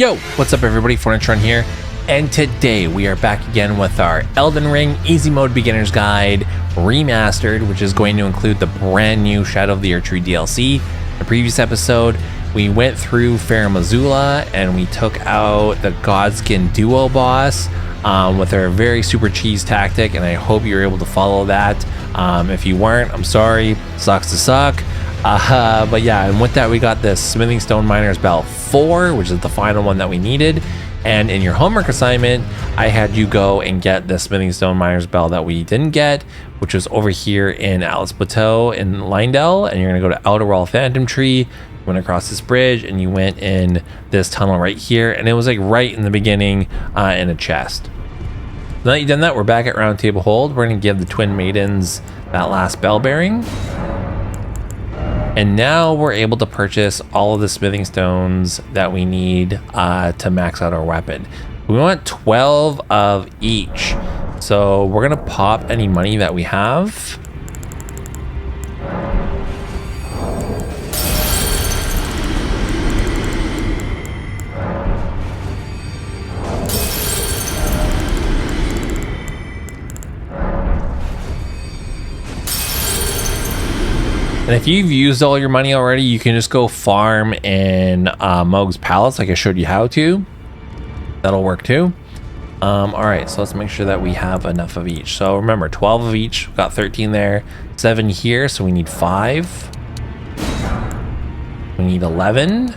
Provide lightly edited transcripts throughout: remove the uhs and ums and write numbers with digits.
Yo, what's up everybody, FornaTRON here, and today we are back again with our Elden Ring Easy Mode Beginner's Guide Remastered, which is going to include the brand new Shadow of the Erdtree DLC. In the previous episode, we went through Farum Azula and we took out the Godskin Duo boss with our very super cheese tactic, and I hope you were able to follow that. If you weren't, I'm sorry, sucks to suck. But yeah, and with that we got the Smithing Stone Miner's Belt 4, which is the final one that we needed. And in your homework assignment, I had you go and get the Smithing Stone Miner's Bell that we didn't get, which was over here in Atlas Plateau in Leyndell. And you're gonna go to Outer Wall Phantom Tree, you went across this bridge, and you went in this tunnel right here, and it was like right in the beginning in a chest. Now that you've done that, we're back at Round Table Hold. We're gonna give the Twin Maidens that last bell bearing. And now we're able to purchase all of the smithing stones that we need to max out our weapon. We want 12 of each. So we're gonna pop any money that we have. And if you've used all your money already, you can just go farm in Mohg's Palace like I showed you how to. That'll work too. All right, so let's make sure that we have enough of each. So remember, 12 of each, we've got 13 there, 7 here, so we need 5. We need 11.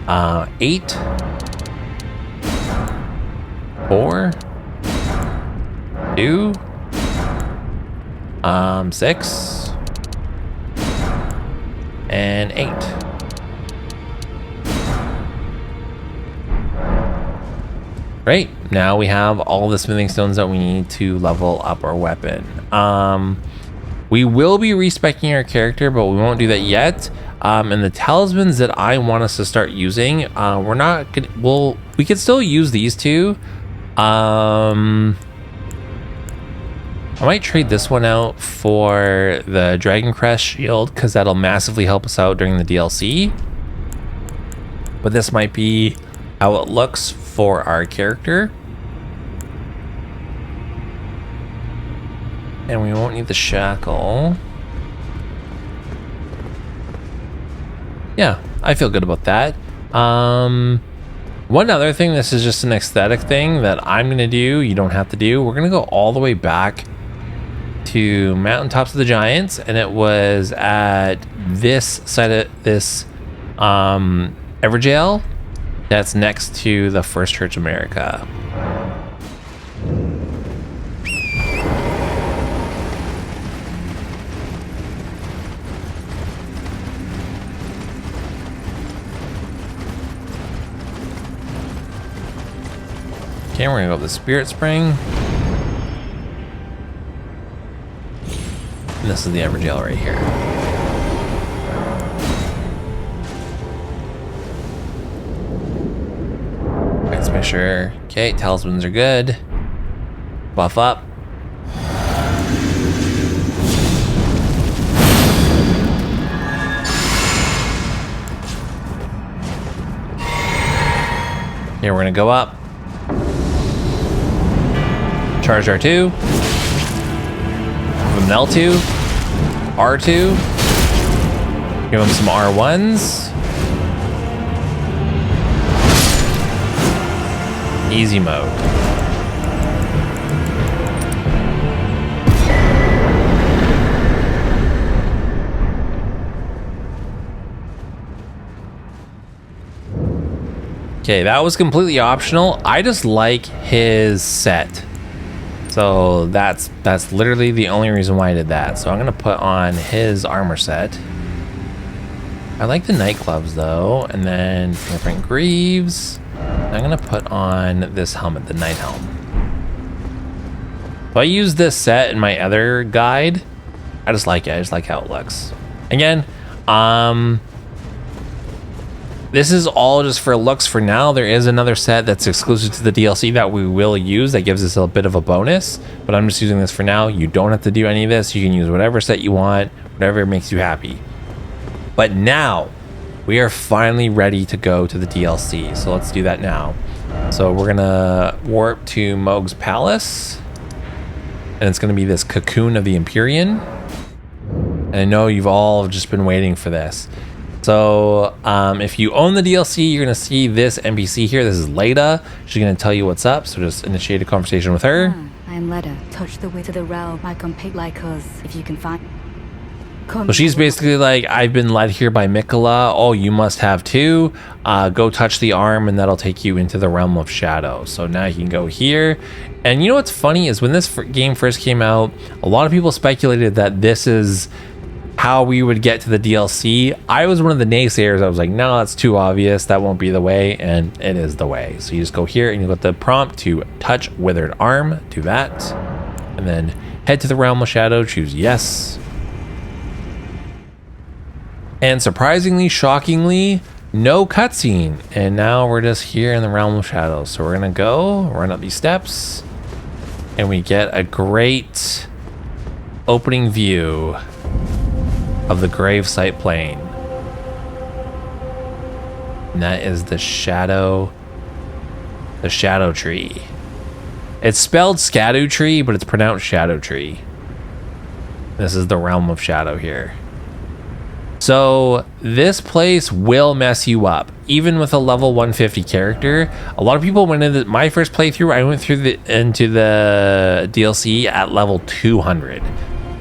8. 4. 2. 6 and 8. Great. Now we have all the smithing stones that we need to level up our weapon. We will be respecing our character, but we won't do that yet. And the talismans that I want us to start using, we're not gonna, we could still use these two. I might trade this one out for the Dragon Crest shield because that'll massively help us out during the DLC. But this might be how it looks for our character. And we won't need the shackle. Yeah, I feel good about that. One other thing, this is just an aesthetic thing that I'm gonna do, you don't have to do. We're gonna go all the way back to Mountaintops of the Giants, and it was at this side of this Everjail that's next to the First Church America. Okay, we're gonna go up the Spirit Spring. And this is the Everjail right here. Let's make sure. Okay, talismans are good. Buff up. Here we're gonna go up. Charge R2. Give him an L2. R2. Give him some R1s. Easy mode. Okay, that was completely optional. I just like his set. So that's literally the only reason why I did that. So I'm gonna put on his armor set. I like the night gloves though, and then Fingerprint Greaves. I'm gonna put on this helmet, the night helm. So I use this set in my other guide. I just like it. I just like how it looks. Again, this is all just for looks for now. There is another set that's exclusive to the DLC that we will use that gives us a bit of a bonus, but I'm just using this for now. You don't have to do any of this. You can use whatever set you want, whatever makes you happy. But now we are finally ready to go to the DLC. So let's do that now. So we're gonna warp to Mohg's Palace, and it's gonna be this cocoon of the Empyrean. And I know you've all just been waiting for this. So if you own the DLC, you're gonna see this NPC here. This is Leda. She's gonna tell you what's up. So just initiate a conversation with her. I'm Leda. Touch the way to the realm. I can pick like us if you can find. So she's basically like, I've been led here by Mikola. Oh, you must have too. Go touch the arm and that'll take you into the realm of shadow. So now you can go here. And you know what's funny is when this game first came out, a lot of people speculated that this is how we would get to the DLC. I was one of the naysayers. I was like, no, that's too obvious. That won't be the way. And it is the way. So you just go here and you get the prompt to touch withered arm. Do that. And then head to the realm of shadow. Choose yes. And surprisingly, shockingly, no cutscene. And now we're just here in the realm of shadows. So we're gonna go run up these steps, and we get a great opening view of the gravesite plain. And that is the Scadutree. It's spelled Scadutree, but it's pronounced Scadutree. This is the realm of shadow here. So this place will mess you up, even with a level 150 character. A lot of people went into my first playthrough. I went through into the DLC at level 200,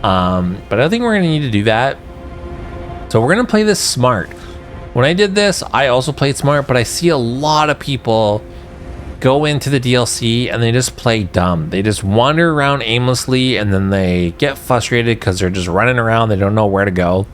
but I don't think we're gonna need to do that. So we're gonna play this smart. When I did this, I also played smart, but I see a lot of people go into the DLC and they just play dumb. They just wander around aimlessly, and then they get frustrated because they're just running around. They don't know where to go.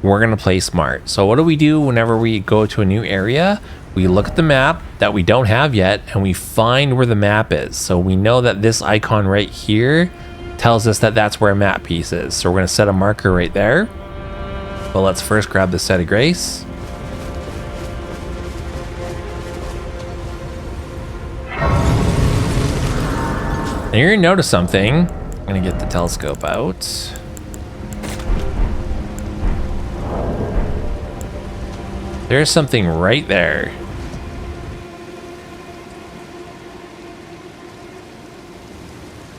We're gonna play smart. So what do we do whenever we go to a new area? We look at the map that we don't have yet, and we find where the map is. So we know that this icon right here tells us that that's where a map piece is. So we're gonna set a marker right there. But let's first grab the set of grace. And you're gonna notice something. I'm gonna get the telescope out. There's something right there.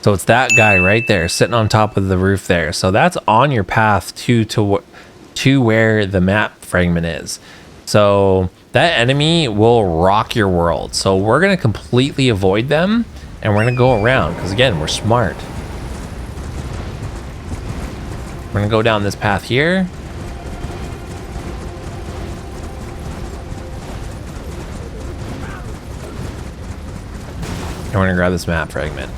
So it's that guy right there sitting on top of the roof there. So that's on your path to where the map fragment is. So that enemy will rock your world. So we're going to completely avoid them, and we're going to go around because, again, we're smart. We're going to go down this path here. And we're gonna grab this map fragment.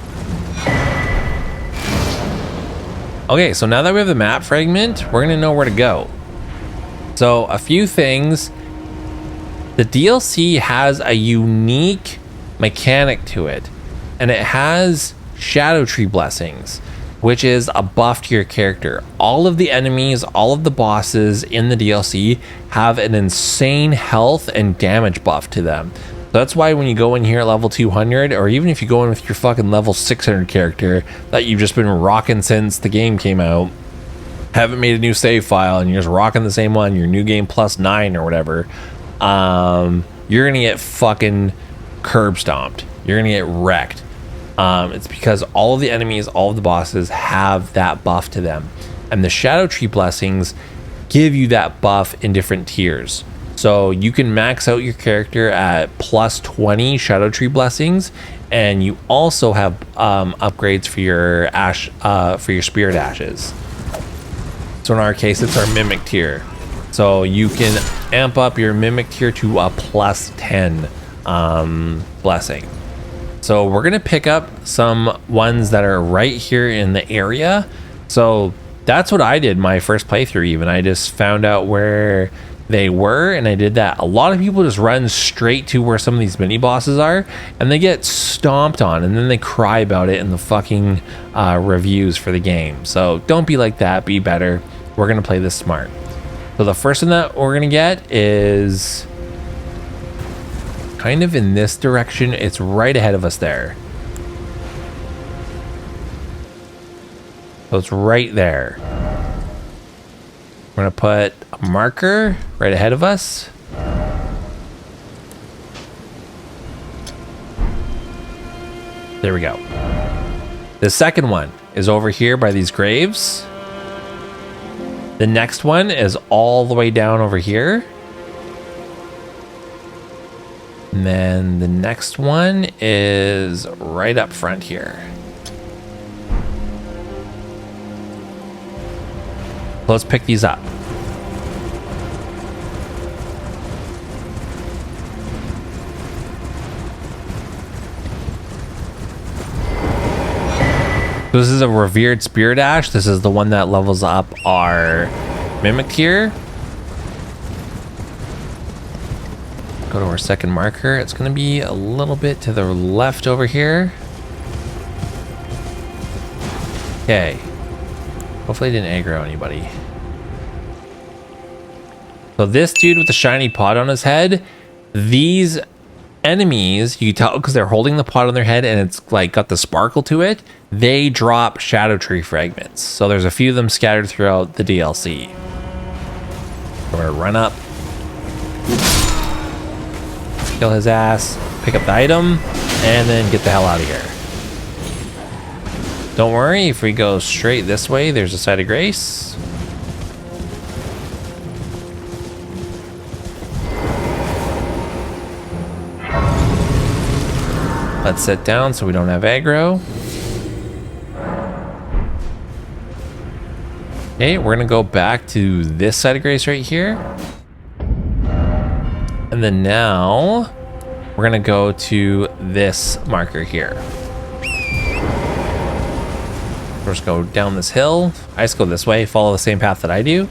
Okay, so now that we have the map fragment, we're gonna know where to go. So a few things. The DLC has a unique mechanic to it, and it has Scadutree blessings, which is a buff to your character. All of the enemies, all of the bosses in the DLC have an insane health and damage buff to them. That's why when you go in here at level 200, or even if you go in with your fucking level 600 character that you've just been rocking since the game came out, haven't made a new save file, and you're just rocking the same one, your new game plus 9 or whatever, you're gonna get fucking curb stomped. You're gonna get wrecked. It's because all of the enemies, all of the bosses have that buff to them. And the Scadutree blessings give you that buff in different tiers. So you can max out your character at plus 20 Scadutree blessings, and you also have upgrades for your ash, for your spirit ashes. So in our case, it's our mimic tier. So you can amp up your mimic tier to a plus 10 blessing. So we're gonna pick up some ones that are right here in the area. So that's what I did my first playthrough. Even I just found out where they were, and I did that. A lot of people just run straight to where some of these mini bosses are, and they get stomped on, and then they cry about it in the fucking reviews for the game. So don't be like that, be better. We're gonna play this smart. So the first one that we're gonna get is kind of in this direction. It's right ahead of us there. So it's right there. We're gonna put a marker right ahead of us. There we go. The second one is over here by these graves. The next one is all the way down over here. And then the next one is right up front here. Let's pick these up. This is a Revered Spirit Ash. This is the one that levels up our Mimic here. Go to our second marker. It's going to be a little bit to the left over here. Okay. Hopefully I didn't aggro anybody. So this dude with the shiny pot on his head, these enemies, you can tell because they're holding the pot on their head and it's like got the sparkle to it, they drop Scadutree Fragments. So there's a few of them scattered throughout the DLC. We're gonna run up, kill his ass, pick up the item, and then get the hell out of here. Don't worry, if we go straight this way, there's a site of grace. Let's sit down so we don't have aggro. Okay, we're gonna go back to this side of grace right here. And then now we're gonna go to this marker here. First go down this hill. I just go this way, follow the same path that I do.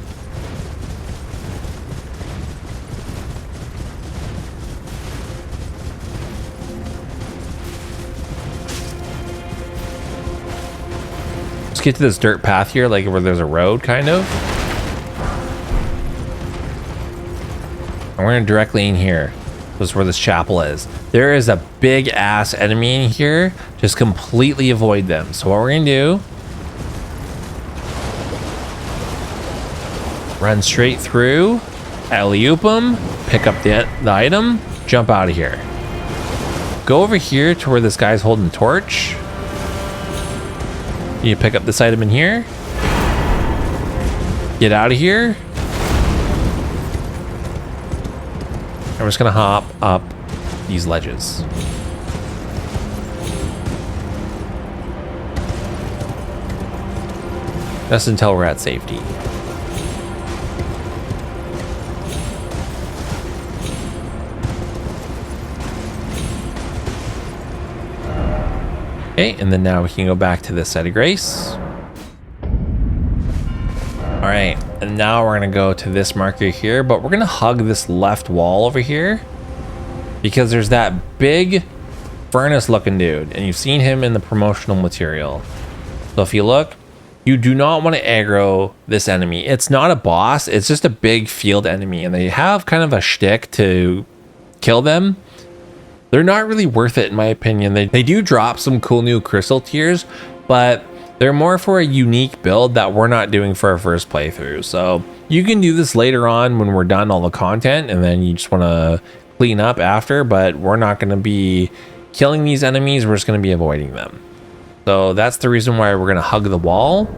Get to this dirt path here, like where there's a road kind of, and we're gonna directly in here. This is where this chapel is. There is a big ass enemy in here. Just completely avoid them. So what we're gonna do, run straight through, alley-oop them, pick up the item, jump out of here, go over here to where this guy's holding a torch. You pick up this item in here, get out of here, and we're just gonna hop up these ledges. Just until we're at safety. Okay, and then now we can go back to this side of grace. All right, and now we're gonna go to this marker here, but we're gonna hug this left wall over here because there's that big furnace looking dude, and you've seen him in the promotional material. So if you look, you do not want to aggro this enemy. It's not a boss, it's just a big field enemy, and they have kind of a shtick to kill them. They're not really worth it in my opinion. They do drop some cool new crystal tiers, but they're more for a unique build that we're not doing for our first playthrough. So you can do this later on when we're done all the content, and then you just want to clean up after, but we're not going to be killing these enemies. We're just going to be avoiding them. So that's the reason why we're going to hug the wall,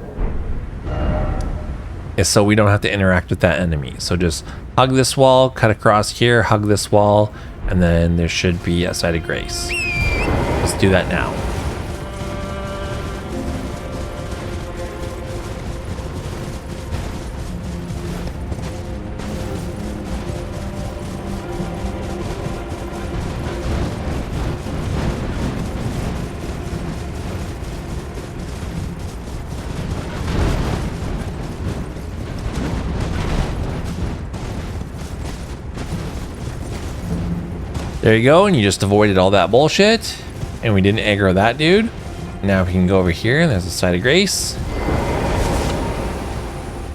is so we don't have to interact with that enemy. So just hug this wall, cut across here, hug this wall, and then there should be a site of grace. Let's do that now. There you go, and you just avoided all that bullshit, and we didn't aggro that dude. Now we can go over here, and there's a site of grace.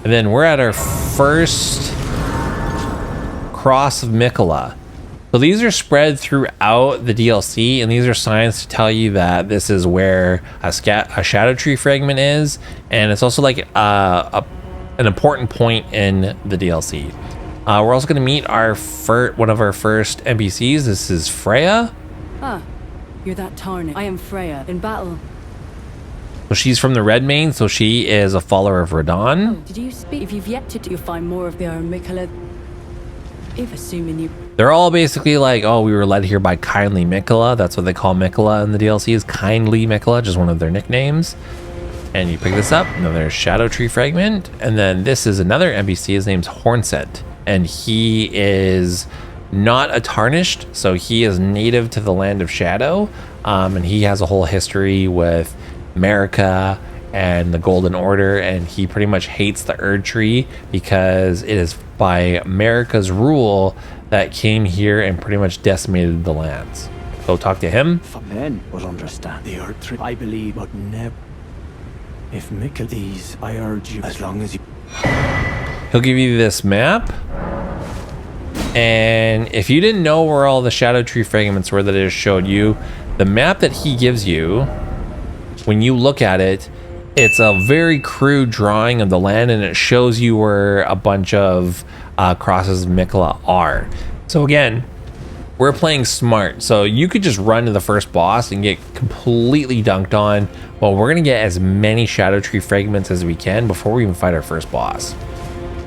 And then we're at our first cross of Mikola. So these are spread throughout the DLC, and these are signs to tell you that this is where a Scadutree Fragment is, and it's also like a an important point in the DLC. We're also going to meet our one of our first NPCs. This is Freya. Ah, you're that Tarnish. I am Freya. In battle. So she's from the Redmane, so she is a follower of Radon. Oh, did you speak? If you've yet to do, you'll find more of the Mikala. If assuming you... They're all basically like, oh, we were led here by Kindly Mikala. That's what they call Mikala in the DLC, is Kindly Mikala, just one of their nicknames. And you pick this up, another Scadutree Fragment. And then this is another NPC, his name's Hornset. And he is not a Tarnished, so he is native to the Land of Shadow. And he has a whole history with America and the Golden Order, and he pretty much hates the Erdtree because it is by America's rule that came here and pretty much decimated the lands. Go talk to him. For men will understand the Erdtree, I believe, but never. If Mikkel these, I urge you, as long as you... He'll give you this map. And if you didn't know where all the Scadutree Fragments were that I just showed you, the map that he gives you, when you look at it, it's a very crude drawing of the land, and it shows you where a bunch of crosses of Mikala are. So again, we're playing smart. So you could just run to the first boss and get completely dunked on. Well, we're going to get as many Scadutree Fragments as we can before we even fight our first boss.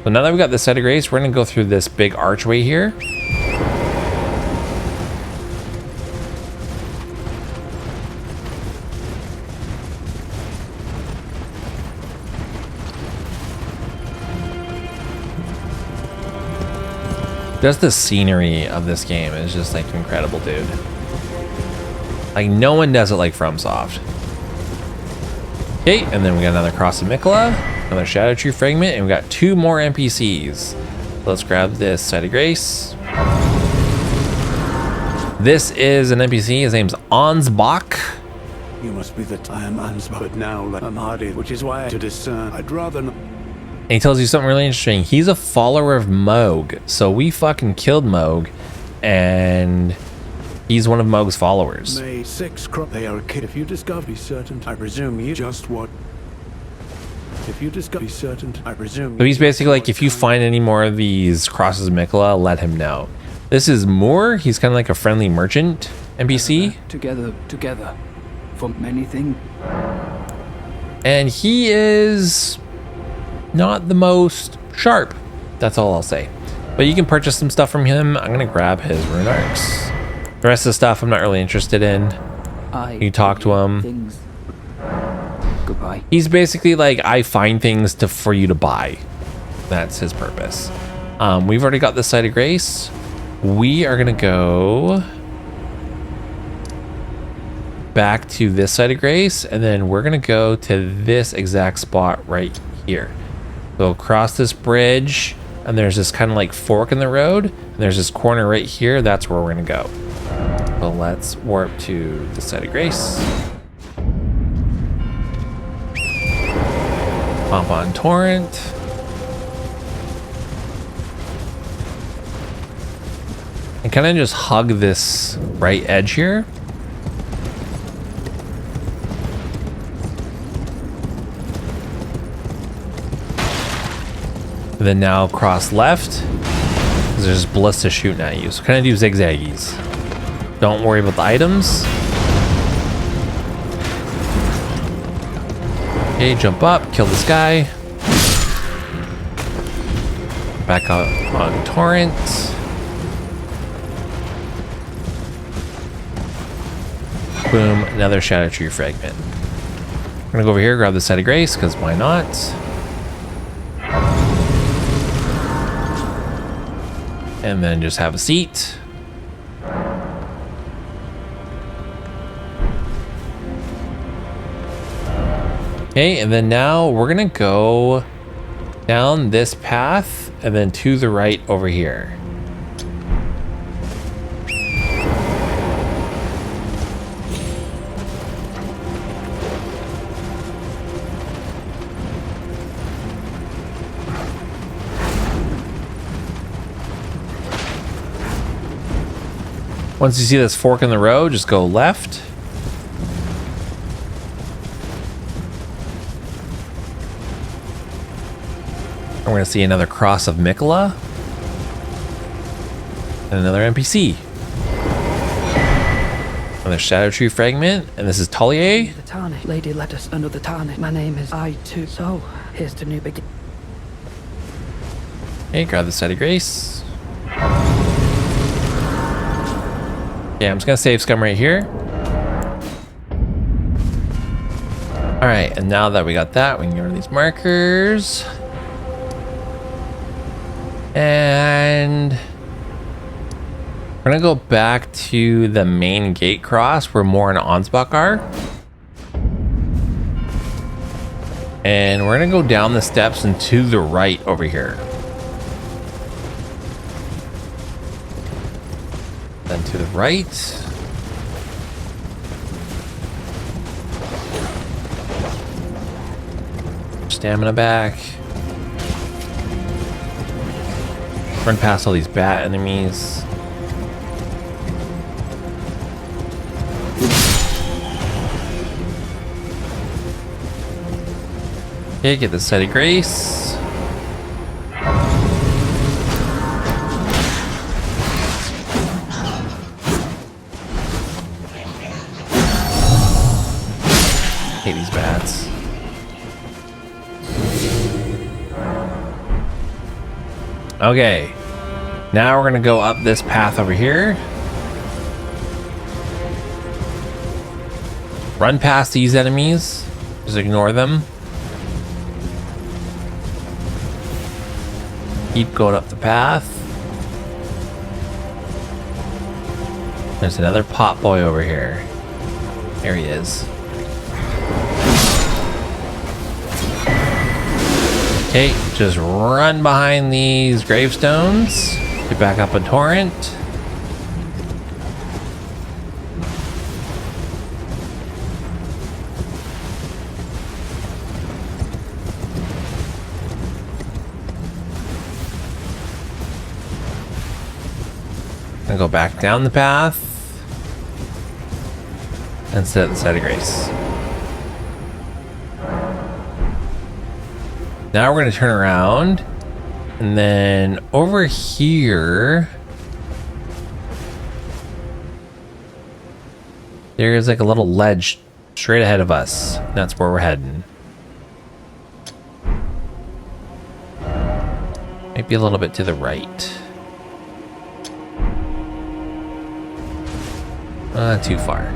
So now that we got this site of grace, we're going to go through this big archway here. Just the scenery of this game is just like incredible, dude. Like no one does it like FromSoft. Okay, and then we got another Cross of Mikala, another Scadutree Fragment, and we got 2 more NPCs. So let's grab this site of grace. This is an NPC. His name's Ansbach. You must be the time Ansbach, but now I'm hardy, which is why to discern, I'd rather not... And he tells you something really interesting. He's a follower of Moog. So we fucking killed Moog, and he's one of Moog's followers. May 6 crop they are a kid. If you discover be certain, I presume you just what? If you discover be certain, I presume. So he's basically like, if you find any more of these crosses of Mikala, let him know. This is Moore. He's kind of like a friendly merchant NPC. Together, for many things. And he is not the most sharp. That's all I'll say. But you can purchase some stuff from him. I'm gonna grab his rune arcs. The rest of the stuff I'm not really interested in. You talk to him. Things. Goodbye. He's basically like, I find things for you to buy. That's his purpose. We've already got this site of grace. We are gonna go back to this site of grace, and then we're gonna go to this exact spot right here. So across this bridge, and there's this kind of like fork in the road, and there's this corner right here. That's where we're gonna go. So let's warp to the site of grace. Hop on Torrent. And kind of just hug this right edge here. Then now cross left, because there's ballista shooting at you. So kind of do zigzaggies. Don't worry about the items. Okay, jump up, kill this guy. Back up on Torrent. Boom, another Scadutree Fragment. I'm gonna go over here, grab the site of grace, because why not? And then just have a seat. Okay, and then now we're gonna go down this path and then to the right over here. Once you see this fork in the road, just go left. We're going to see another cross of Mikola. And another NPC. Another Scadutree Fragment. And this is Talier. The tarnish. Lady let us under the tarnish. My name is I too. So, here's the new beginning. Okay, grab the Site of Grace. Yeah, I'm just gonna save scum right here. Alright, and now that we got that, we can get rid of these markers. And we're gonna go back to the main gate cross where Moore and Ansbach are. And we're gonna go down the steps and to the right over here. Then to the right. Stamina back. Run past all these bat enemies. Okay, get the Site of Grace. Hate these bats. Okay, now we're gonna go up this path over here. Run past these enemies, just ignore them. Keep going up the path. There's another pot boy over here. There he is. Okay, just run behind these gravestones. Get back up a torrent. And go back down the path. And sit at the Site of Grace. Now we're going to turn around, and then over here, there's like a little ledge straight ahead of us. That's where we're heading. Might be a little bit to the right. Too far.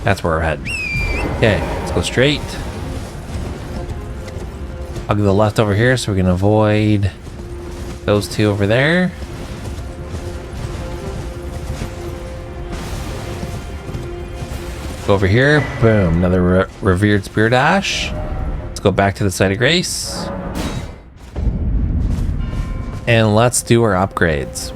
That's where we're heading. Okay, let's go straight. I'll go to the left over here so we can avoid those two over there. Go over here. Boom. Another Revered Spirit Ash. Let's go back to the Site of Grace. And let's do our upgrades.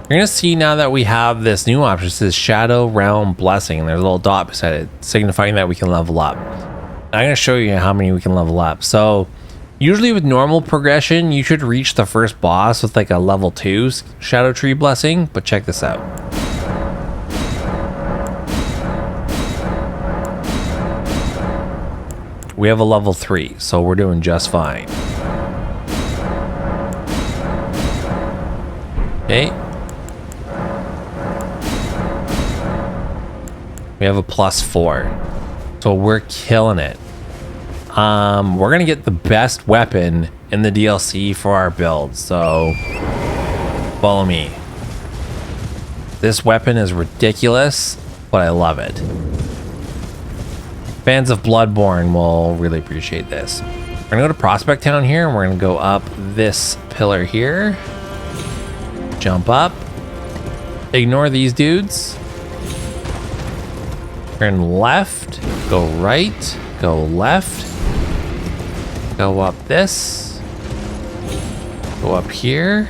You're going to see now that we have this new option. It says Shadow Realm Blessing. And there's a little dot beside it, signifying that we can level up. I'm going to show you how many we can level up. So, usually with normal progression, you should reach the first boss with like a level 2 Scadutree Blessing. But check this out. We have a level 3, so we're doing just fine. Okay. We have a +4. So we're killing it. We're gonna get the best weapon in the DLC for our build, so follow me. This weapon is ridiculous, but I love it. Fans of Bloodborne will really appreciate this. We're gonna go to Prospect Town here, and we're gonna go up this pillar here. Jump up. Ignore these dudes. Turn left. Go right. Go left. Go up this. Go up here.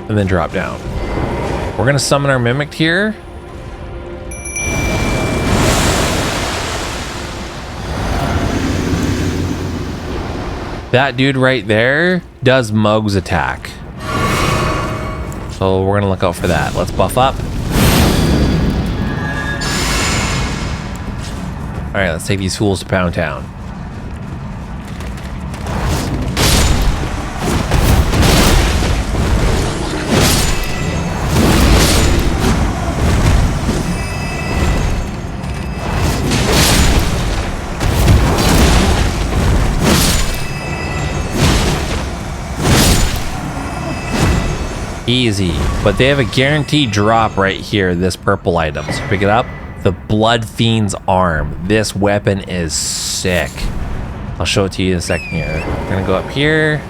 And then drop down. We're gonna summon our Mimic here. That dude right there does Moog's attack. So we're gonna look out for that. Let's buff up. All right, let's take these fools to Pound Town. Easy, but they have a guaranteed drop right here, this purple item. So pick it up. The Bloodfiend's arm. This weapon is sick. I'll show it to you in a second here. We're gonna go up here.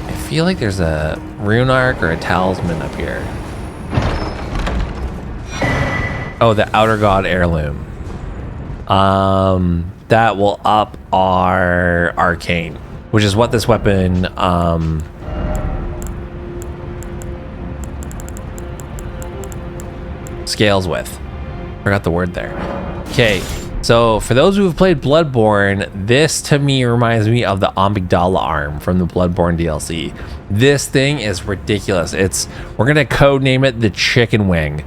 I feel like there's a rune arc or a talisman up here. Oh, the Outer God heirloom. That will up our arcane, which is what this weapon scales with. Forgot the word there. Okay, so for those who have played Bloodborne, this to me reminds me of the Amygdala arm from the Bloodborne DLC. This thing is ridiculous. We're gonna codename it the Chicken Wing.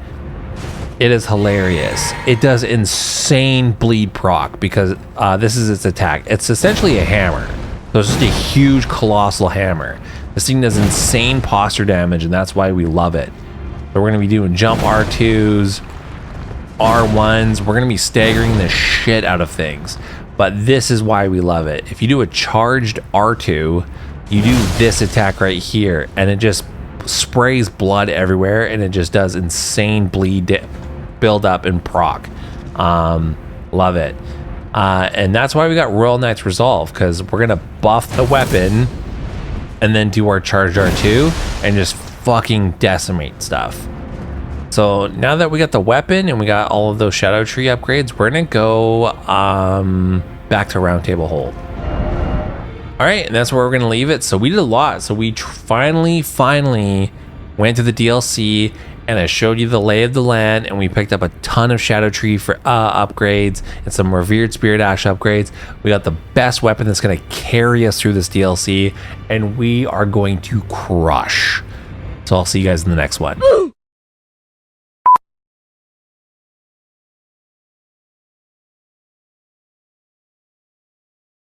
It is hilarious. It does insane bleed proc because this is its attack. It's essentially a hammer. So it's just a huge colossal hammer. This thing does insane posture damage, and that's why we love it. So we're gonna be doing jump R2s, R1s. We're gonna be staggering the shit out of things. But this is why we love it. If you do a charged R2, you do this attack right here, and it just sprays blood everywhere, and it just does insane bleed build up and proc. Love it. And that's why we got Royal Knight's Resolve, because we're gonna buff the weapon and then do our charged R2 and just fucking decimate stuff. So now that we got the weapon and we got all of those Scadutree upgrades, we're gonna go back to Round Table Hold. All right, and that's where we're gonna leave it. So we did a lot. So we finally went to the DLC, and I showed you the lay of the land, and we picked up a ton of Scadutree for upgrades and some Revered Spirit Ash upgrades. We got the best weapon that's gonna carry us through this DLC, and we are going to crush. So I'll see you guys in the next one.